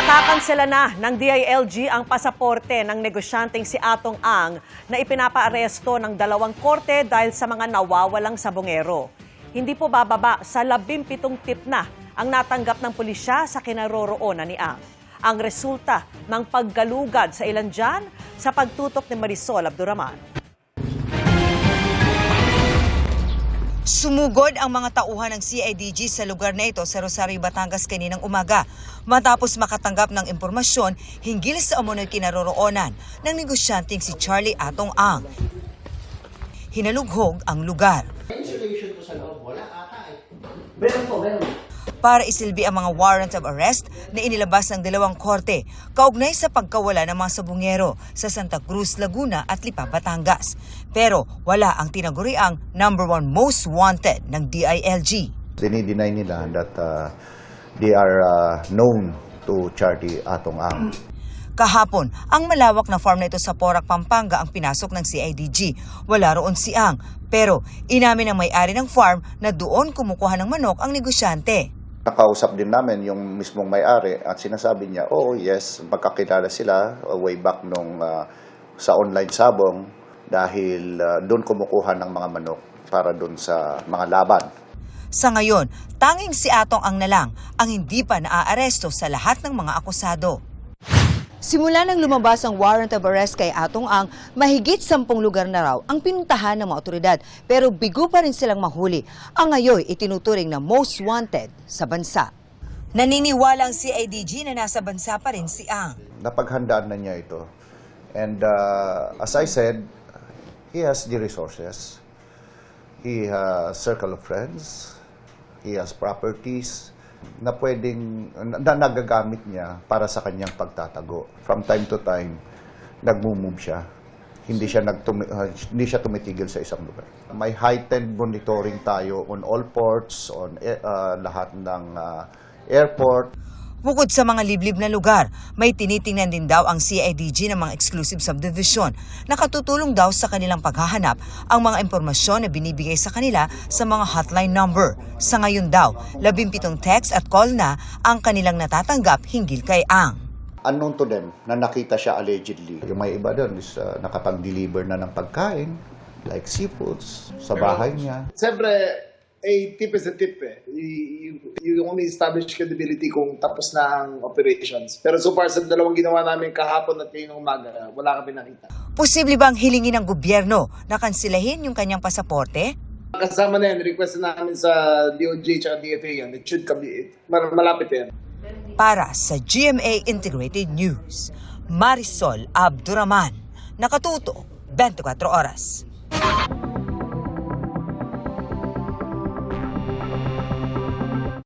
Nakakansela na ng DILG ang pasaporte ng negosyanteng si Atong Ang na ipinapaaresto ng 2 korte dahil sa mga nawawalang sabongero. Hindi po bababa sa 17 tip na ang natanggap ng pulisya sa kinaroroonan ni Ang. Ang resulta ng paggalugad sa ilan dyan sa pagtutok ni Marisol Abduraman. Sumugod ang mga tauhan ng CIDG sa lugar na ito sa Rosario, Batangas kaninang umaga matapos makatanggap ng impormasyon hinggil sa umunoy kinaroroonan ng negosyanteng si Charlie Atong Ang. Hinalughog ang lugar. Para isilbi ang mga warrant of arrest na inilabas ng 2 korte kaugnay sa pagkawala ng mga sabungero sa Santa Cruz, Laguna at Lipa, Batangas. Pero wala ang tinaguriang #1 most wanted ng DILG. Dinideny nila that they are known to Charlie Atong Ang. Kahapon, ang malawak na farm na ito sa Porac, Pampanga ang pinasok ng CIDG. Wala roon si Ang, pero inamin ng may-ari ng farm na doon kumukuha ng manok ang negosyante. Nakausap din namin yung mismong may-ari at sinasabi niya, oh yes, magkakilala sila way back nung sa online sabong dahil doon kumukuha ng mga manok para doon sa mga laban. Sa ngayon, tanging si Atong Ang na lang ang hindi pa naaaresto sa lahat ng mga akusado. Simula nang lumabas ang warrant of arrest kay Atong Ang, mahigit 10 lugar na raw ang pinuntahan ng mga otoridad pero bigo pa rin silang mahuli. Ang ngayon itinuturing na most wanted sa bansa. Naniniwala ang CIDG na nasa bansa pa rin si Ang. Napaghandaan na niya ito. And as I said, he has the resources. He has circle of friends. He has properties na pwedeng na nagagamit niya para sa kanyang pagtatago. From time to time, nagmo-move siya. Hindi siya tumitigil sa isang lugar. May heightened monitoring tayo on all ports, on lahat ng airport. Bukod sa mga liblib na lugar, may tinitingnan din daw ang CIDG ng mga exclusive subdivision. Nakatutulong daw sa kanilang paghahanap ang mga impormasyon na binibigay sa kanila sa mga hotline number. Sa ngayon daw, 17 text at call na ang kanilang natatanggap hinggil kay Ang. Unknown to them na nakita siya allegedly. Yung may iba doon is nakapag-deliver na ng pagkain, like seafoods, sa bahay niya. Siyempre, a tip is a tip eh. You only establish credibility kung tapos na ang operations. Pero so far sa 2 ginawa namin kahapon at ngayong umaga, wala kami nakita. Posible bang hilingin ng gobyerno na kansilahin yung kanyang pasaporte? Kasama na yan, request na namin sa DOJ at DFA yan. It should come, malapit yan. Para sa GMA Integrated News, Marisol Abduraman, nakatuto 24 oras.